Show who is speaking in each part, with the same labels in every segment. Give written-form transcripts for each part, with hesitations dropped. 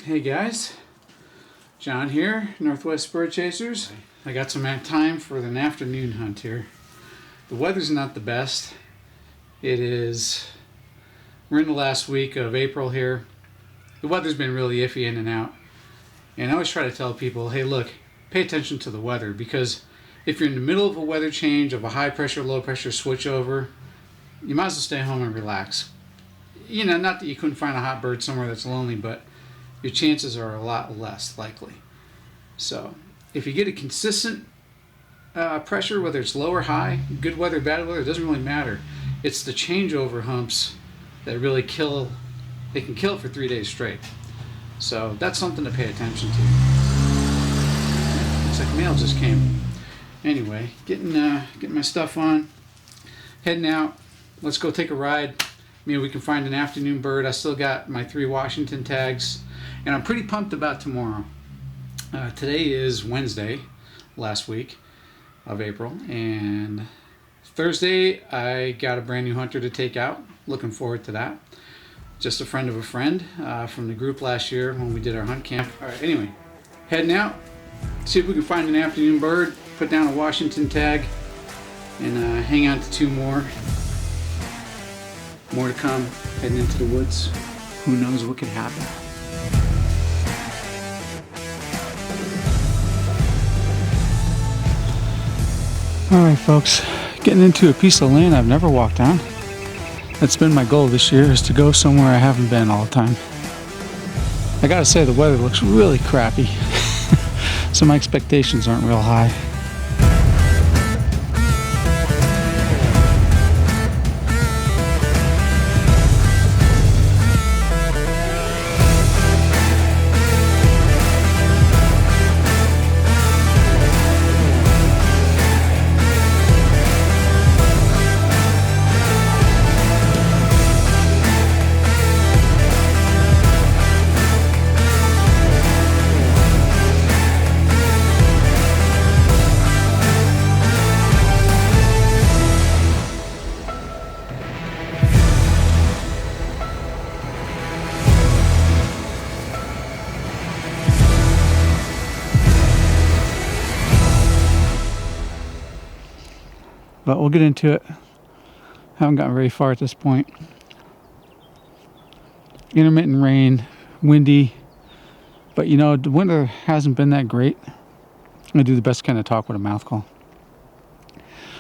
Speaker 1: Hey guys, John here, Northwest Bird Chasers. I got some time for an afternoon hunt here. The weather's not the best. We're in the last week of April here. The weather's been really iffy in and out. And I always try to tell people, hey look, pay attention to the weather, because if you're in the middle of a weather change, of a high pressure, low pressure switch over, you might as well stay home and relax. You know, not that you couldn't find a hot bird somewhere that's lonely, but your chances are a lot less likely. So if you get a consistent pressure, whether it's low or high, good weather, bad weather, it doesn't really matter. It's the changeover humps that really kill. They can kill for 3 days straight. So that's something to pay attention to. Looks like mail just came. Anyway, getting my stuff on, heading out. Let's go take a ride. Maybe we can find an afternoon bird. I still got my 3 Washington tags, and I'm pretty pumped about tomorrow. Today is Wednesday, last week of April, and Thursday I got a brand new hunter to take out. Looking forward to that. Just a friend of a friend from the group last year when we did our hunt camp. All right, anyway, heading out. See if we can find an afternoon bird, put down a Washington tag, and hang on to 2 more. More to come, heading into the woods. Who knows what could happen. Alright folks, getting into a piece of land I've never walked on. That's been my goal this year, is to go somewhere I haven't been all the time. I gotta say, the weather looks really crappy, so my expectations aren't real high. But we'll get into it. Haven't gotten very far at this point. Intermittent rain, windy, but you know, the winter hasn't been that great. I'm gonna do the best kind of talk with a mouth call.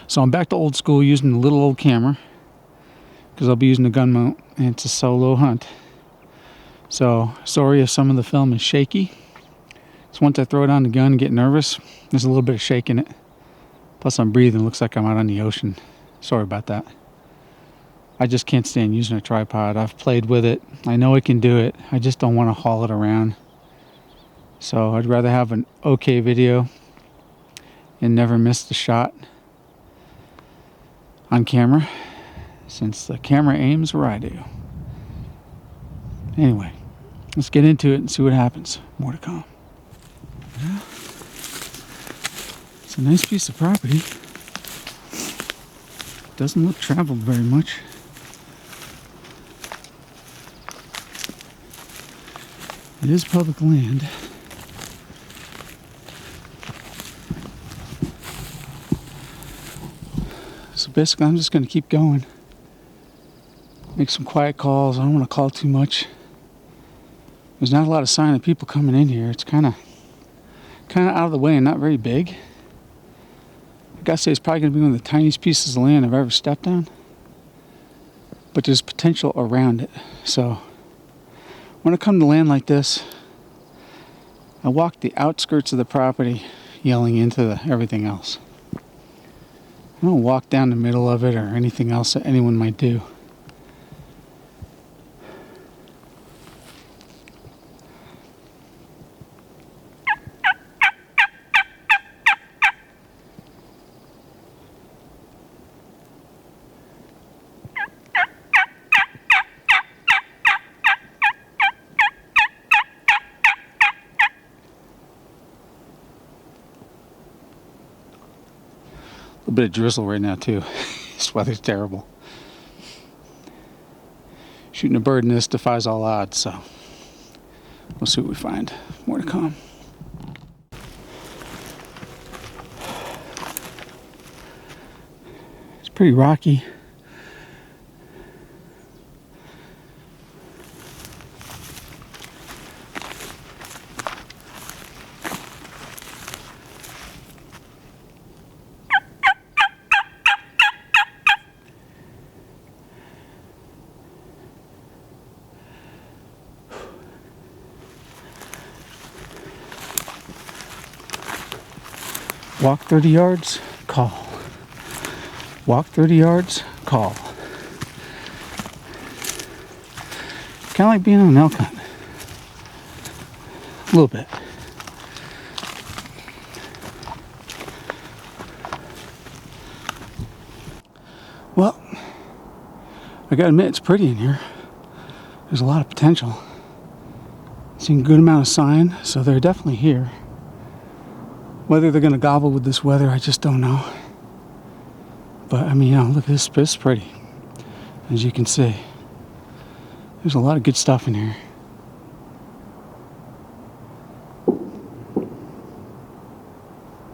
Speaker 1: So I'm back to old school, using the little old camera, because I'll be using the gun mount, and it's a solo hunt. So sorry if some of the film is shaky. So once I throw it on the gun and get nervous, there's a little bit of shake in it. Plus I'm breathing, looks like I'm out on the ocean. Sorry about that. I just can't stand using a tripod. I've played with it. I know I can do it. I just don't want to haul it around. So I'd rather have an okay video and never miss the shot on camera, since the camera aims where I do. Anyway, let's get into it and see what happens. More to come. Yeah. It's a nice piece of property. Doesn't look traveled very much. It is public land. So basically I'm just going to keep going. Make some quiet calls. I don't want to call too much. There's not a lot of sign of people coming in here. It's kind of out of the way and not very big. I gotta say, it's probably going to be one of the tiniest pieces of land I've ever stepped on. But there's potential around it. So when I come to land like this, I walk the outskirts of the property, yelling into everything else. I don't walk down the middle of it or anything else that anyone might do. A bit of drizzle right now too. This weather's terrible. Shooting a bird in this defies all odds, so We'll see what we find. More to come. It's pretty rocky. Walk 30 yards, call. Walk 30 yards, call. Kind of like being on an elk hunt. A little bit. Well, I gotta admit, it's pretty in here. There's a lot of potential. Seeing a good amount of sign, so they're definitely here. Whether they're going to gobble with this weather, I just don't know. But, I mean, look at this. It's pretty. As you can see. There's a lot of good stuff in here.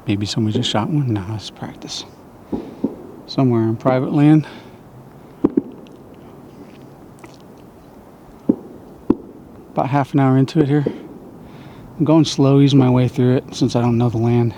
Speaker 1: Maybe somebody just shot one? No, it's practice. Somewhere in private land. About half an hour into it here. I'm going slow, easing my way through it since I don't know the land.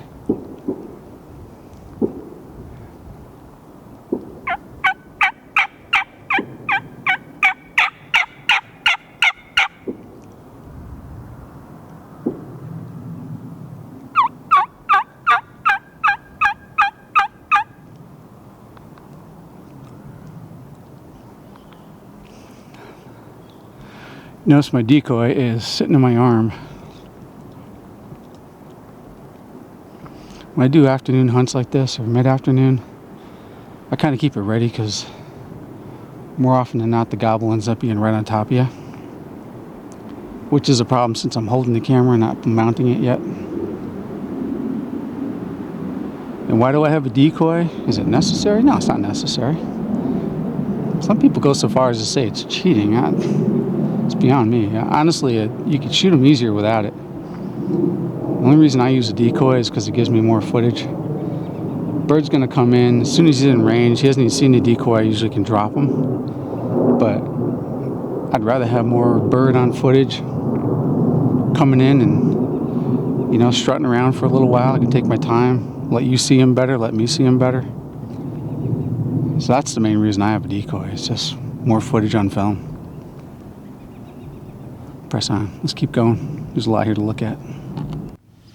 Speaker 1: Notice my decoy is sitting in my arm. When I do afternoon hunts like this or mid-afternoon, I kind of keep it ready because more often than not the gobble ends up being right on top of you, which is a problem since I'm holding the camera and not mounting it yet. And why do I have a decoy? Is it necessary? No, it's not necessary. Some people go so far as to say it's cheating. It's beyond me. Honestly, you could shoot them easier without it. The only reason I use a decoy is because it gives me more footage. Bird's going to come in. As soon as he's in range, he hasn't even seen the decoy, I usually can drop him. But I'd rather have more bird on footage coming in and, strutting around for a little while. I can take my time, let you see him better, let me see him better. So that's the main reason I have a decoy. It's just more footage on film. Press on. Let's keep going. There's a lot here to look at.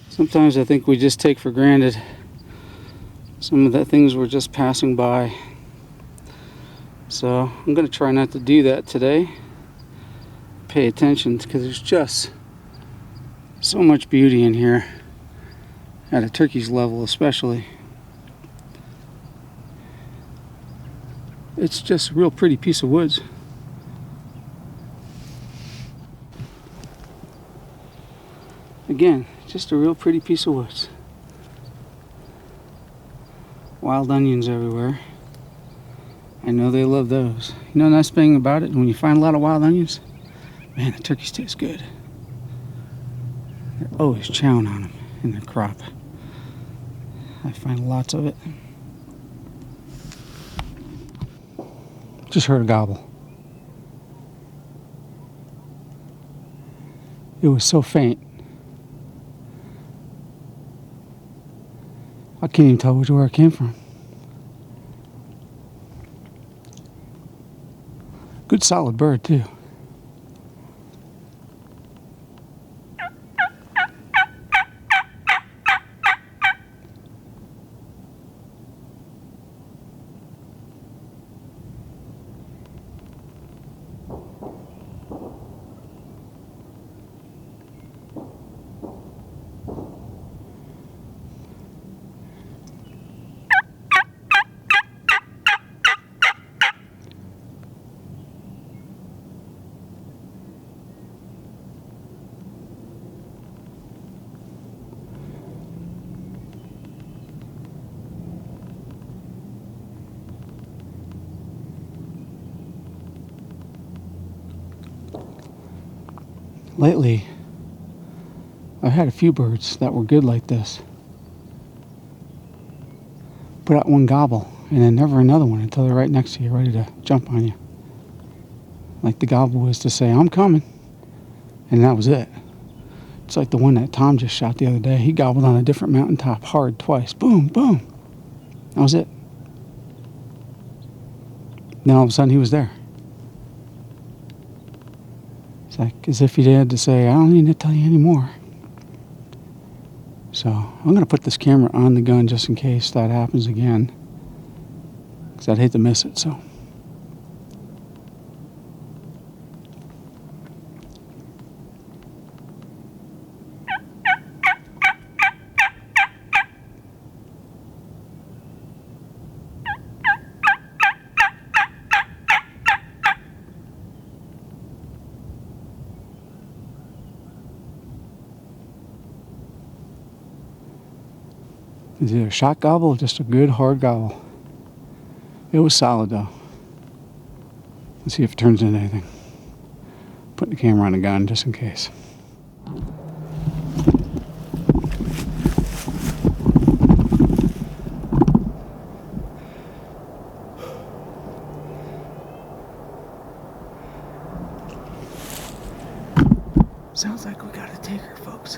Speaker 1: Sometimes I think we just take for granted some of the things we're just passing by. So I'm going to try not to do that today. Pay attention because there's just so much beauty in here. At a turkey's level especially. It's just a real pretty piece of woods. Again, just a real pretty piece of woods. Wild onions everywhere. I know they love those. You know the nice thing about it, when you find a lot of wild onions, man, the turkeys taste good. They're always chowing on them in their crop. I find lots of it. Just heard a gobble. It was so faint. I can't even tell where it came from. Good solid bird too. Lately, I've had a few birds that were good like this. Put out one gobble, and then never another one until they're right next to you, ready to jump on you. Like the gobble was to say, I'm coming. And that was it. It's like the one that Tom just shot the other day. He gobbled on a different mountaintop hard twice. Boom, boom. That was it. Then all of a sudden he was there. It's like as if he had to say, I don't need to tell you anymore. So I'm going to put this camera on the gun just in case that happens again, because I'd hate to miss it. So it's either a shot gobble or just a good hard gobble. It was solid though. Let's see if it turns into anything. Putting the camera on the gun just in case. Sounds like we got a taker, folks.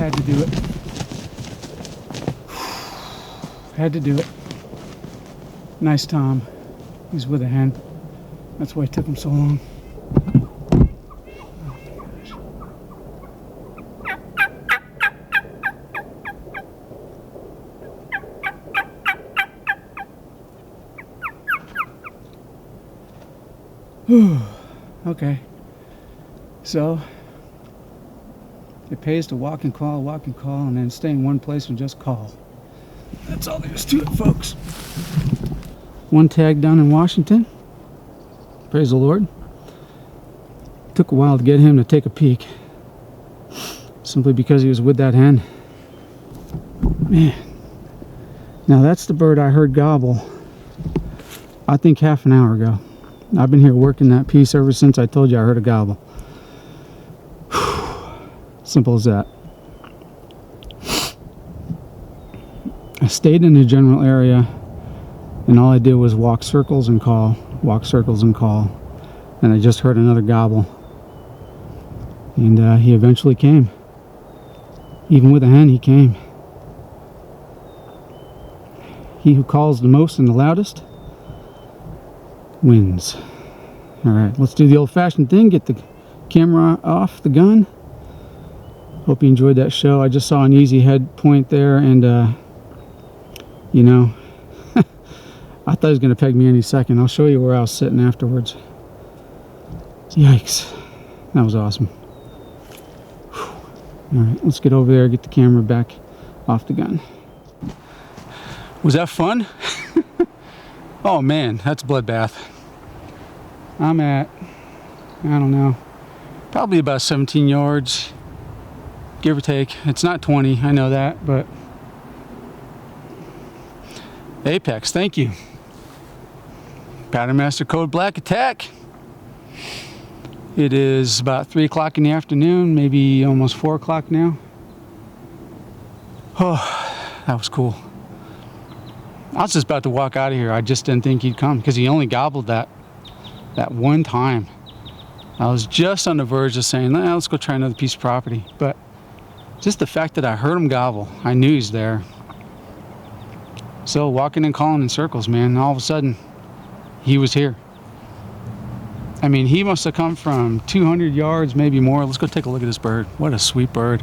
Speaker 1: Had to do it. Had to do it. Nice Tom. He's with a hen. That's why it took him so long. Okay. So it pays to walk and call, and then stay in one place and just call. That's all there is to it, folks. One tag down in Washington. Praise the Lord. Took a while to get him to take a peek. Simply because he was with that hen. Man. Now that's the bird I heard gobble, I think half an hour ago. I've been here working that piece ever since I told you I heard a gobble. Simple as that. I stayed in the general area, and all I did was walk circles and call, and I just heard another gobble. And he eventually came. Even with a hen, he came. He who calls the most and the loudest wins. All right, let's do the old-fashioned thing. Get the camera off the gun. Hope you enjoyed that show. I just saw an easy head point there, and you know, I thought he was going to peg me any second. I'll show you where I was sitting afterwards. Yikes. That was awesome. Whew. All right, let's get over there, get the camera back off the gun. Was that fun? Oh man, that's a bloodbath. I'm at, I don't know, probably about 17 yards. Give or take. It's not 20, I know that, but Apex, thank you. Pattern Master Code Black Attack. It is about 3 o'clock in the afternoon, maybe almost 4 o'clock now. Oh, that was cool. I was just about to walk out of here. I just didn't think he'd come because he only gobbled that one time. I was just on the verge of saying, let's go try another piece of property, but just the fact that I heard him gobble, I knew he's there. So walking and calling in circles, man, all of a sudden, he was here. I mean, he must have come from 200 yards, maybe more. Let's go take a look at this bird. What a sweet bird.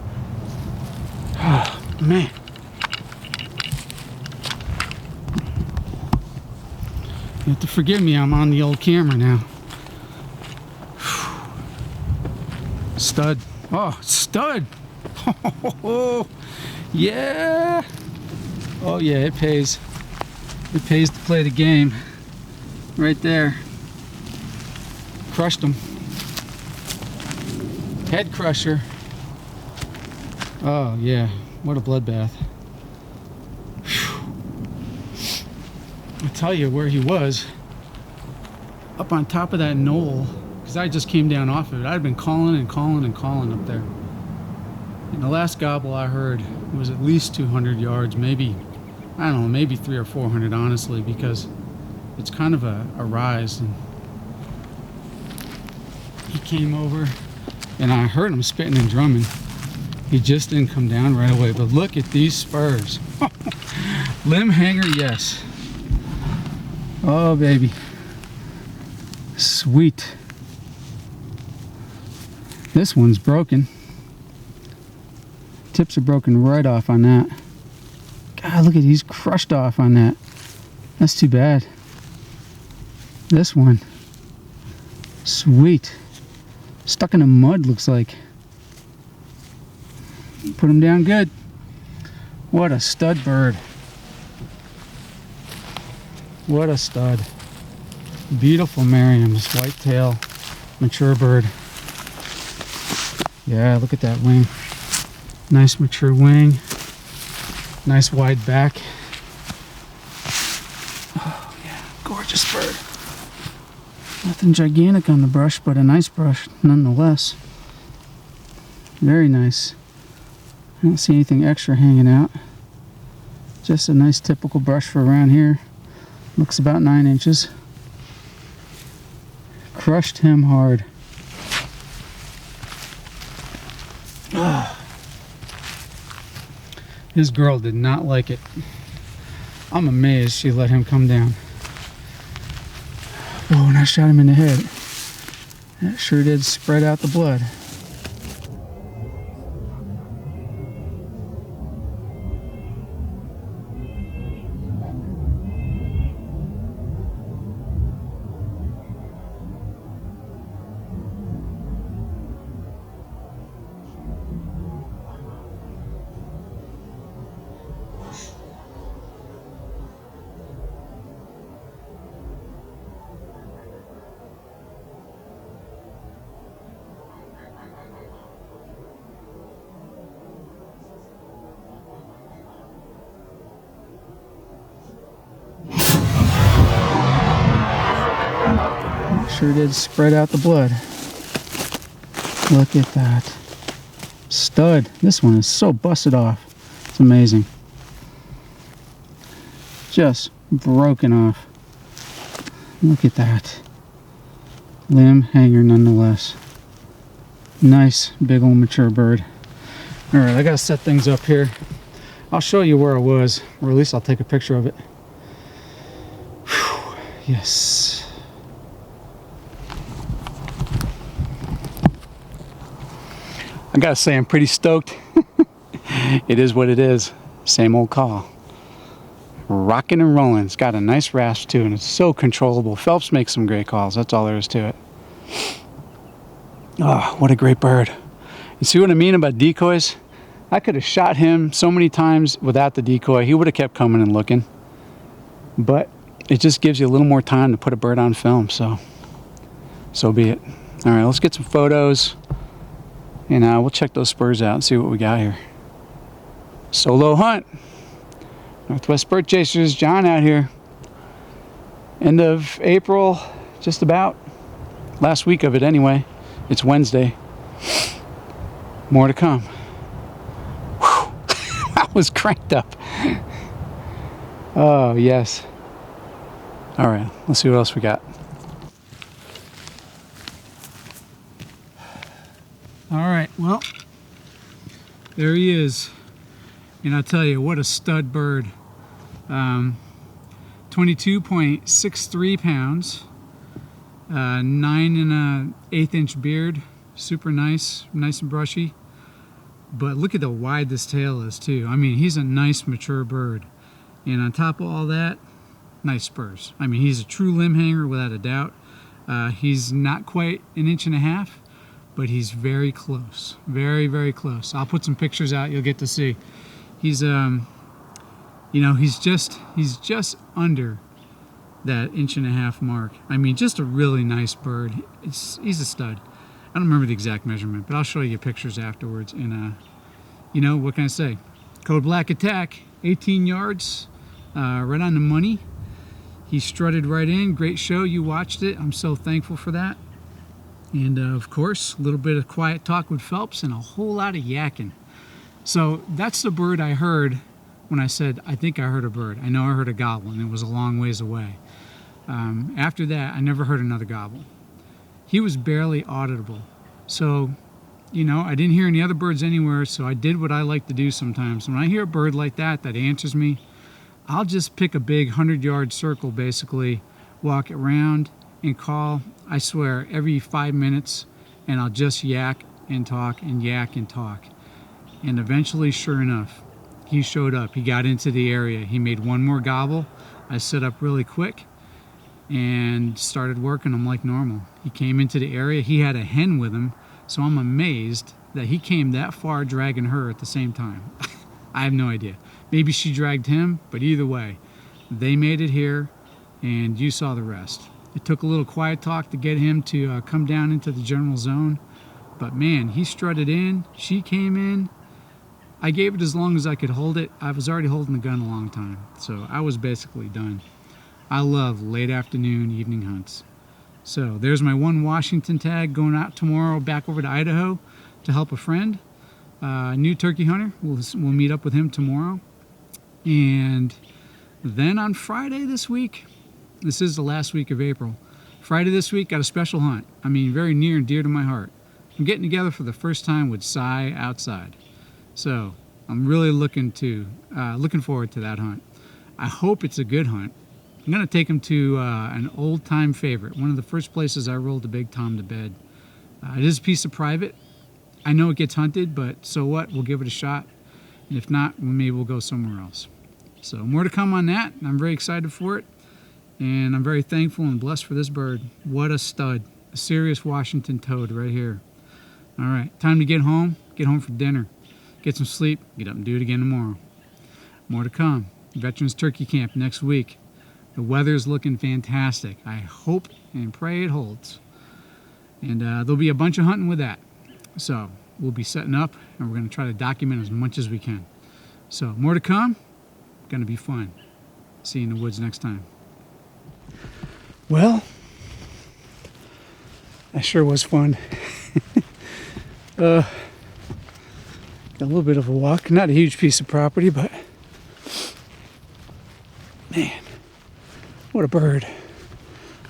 Speaker 1: Oh, man. You have to forgive me, I'm on the old camera now. Stud. Oh, stud. Oh, yeah. Oh, yeah, it pays. It pays to play the game. Right there. Crushed him. Head crusher. Oh, yeah. What a bloodbath. I'll tell you where he was. Up on top of that knoll. Because I just came down off of it. I'd been calling and calling and calling up there. And the last gobble I heard was at least 200 yards, maybe, I don't know, maybe 300 or 400, honestly, because it's kind of a rise. And he came over, and I heard him spitting and drumming. He just didn't come down right away. But look at these spurs. Limb hanger, yes. Oh, baby. Sweet. This one's broken. Tips are broken right off on that. God, look at, he's crushed off on that. That's too bad. This one, sweet. Stuck in the mud, looks like. Put him down good. What a stud bird. What a stud. Beautiful Merriam's whitetail, mature bird. Yeah, look at that wing. Nice mature wing. Nice wide back. Oh yeah, gorgeous bird. Nothing gigantic on the brush, but a nice brush nonetheless. Very nice. I don't see anything extra hanging out. Just a nice typical brush for around here. Looks about 9 inches. Crushed him hard. Oh. His girl did not like it. I'm amazed she let him come down. Oh, and I shot him in the head. That sure did spread out the blood. Sure did spread out the blood. Look at that. Stud. This one is so busted off. It's amazing. Just broken off. Look at that. Limb hanger nonetheless. Nice big old mature bird. Alright, I gotta set things up here. I'll show you where I was, or at least I'll take a picture of it. Whew. Yes. I gotta say, I'm pretty stoked. It is what it is. Same old call. Rocking and rolling. It's got a nice rasp too, and it's so controllable. Phelps makes some great calls. That's all there is to it. Oh, what a great bird. You see what I mean about decoys? I could have shot him so many times without the decoy. He would have kept coming and looking. But it just gives you a little more time to put a bird on film, so be it. All right, let's get some photos. And we'll check those Spurs out and see what we got here. Solo hunt. Northwest Bird Chasers, John out here. End of April, just about. Last week of it anyway. It's Wednesday. More to come. Whew. That was cranked up. Oh, yes. All right, let's see what else we got. All right, well, there he is. And I'll tell you, what a stud bird. 22.63 pounds, 9 1/8 inch beard, super nice and brushy. But look at how wide this tail is too. I mean, he's a nice mature bird. And on top of all that, nice spurs. I mean, he's a true limb hanger without a doubt. He's not quite 1.5 inches, but he's very close, very close. I'll put some pictures out, you'll get to see. He's you know, he's just under that 1.5 inch mark. I mean, just a really nice bird. He's a stud. I don't remember the exact measurement, but I'll show you pictures afterwards. And you know, what can I say? Code Black Attack, 18 yards, right on the money. He strutted right in. Great show. You watched it. I'm so thankful for that. And of course, a little bit of quiet talk with Phelps and a whole lot of yakking. So that's the bird I heard when I said, I think I heard a bird. I know I heard a gobble, and it was a long ways away. After that, I never heard another gobble. He was barely audible. So, you know, I didn't hear any other birds anywhere, so I did what I like to do sometimes. When I hear a bird like that answers me, I'll just pick a big 100-yard circle, basically, walk it around and call, I swear, every 5 minutes, and I'll just yak and talk and yak and talk. And eventually, sure enough, he showed up. He got into the area. He made one more gobble. I set up really quick and started working him like normal. He came into the area. He had a hen with him, so I'm amazed that he came that far dragging her at the same time. I have no idea. Maybe she dragged him, but either way, they made it here, and you saw the rest. It took a little quiet talk to get him to come down into the general zone, but man, he strutted in. She came in. I gave it as long as I could hold it. I was already holding the gun a long time, so I was basically done. I love late afternoon, evening hunts. So there's my one Washington tag, going out tomorrow back over to Idaho to help a friend, new turkey hunter. We'll meet up with him tomorrow. And then on Friday this week, this is the last week of April, Friday this week, got a special hunt. I mean, very near and dear to my heart. I'm getting together for the first time with Cy outside. So I'm really looking forward to that hunt. I hope it's a good hunt. I'm going to take him to an old-time favorite, one of the first places I rolled a big tom to bed. It is a piece of private. I know it gets hunted, but so what? We'll give it a shot. And if not, maybe we'll go somewhere else. So more to come on that. I'm very excited for it. And I'm very thankful and blessed for this bird. What a stud. A serious Washington toad right here. All right, time to get home for dinner. Get some sleep, get up and do it again tomorrow. More to come. Veterans Turkey Camp next week. The weather's looking fantastic. I hope and pray it holds. And there'll be a bunch of hunting with that. So we'll be setting up, and we're going to try to document as much as we can. So more to come. Going to be fun. See you in the woods next time. Well, that sure was fun. Got a little bit of a walk. Not a huge piece of property, but man, what a bird.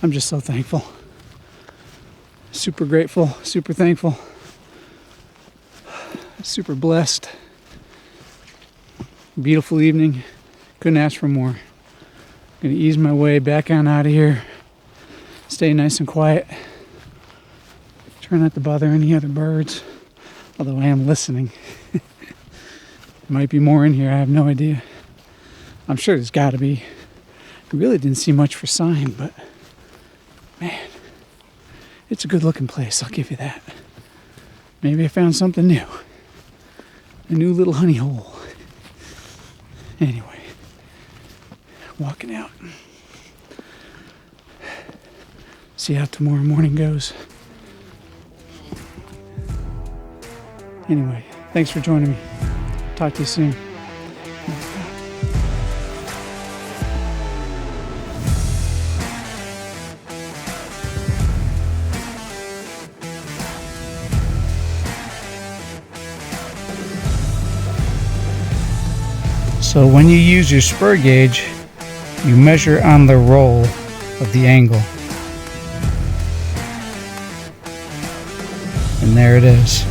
Speaker 1: I'm just so thankful. Super grateful, super thankful, super blessed. Beautiful evening. Couldn't ask for more. Gonna ease my way back on out of here. Stay nice and quiet. Try not to bother any other birds. Although I am listening. There might be more in here, I have no idea. I'm sure there's gotta be. I really didn't see much for sign, but man, it's a good looking place, I'll give you that. Maybe I found something new. A new little honey hole. Anyway, walking out. See how tomorrow morning goes. Anyway, thanks for joining me. Talk to you soon. So when you use your spur gauge, you measure on the roll of the angle. And there it is.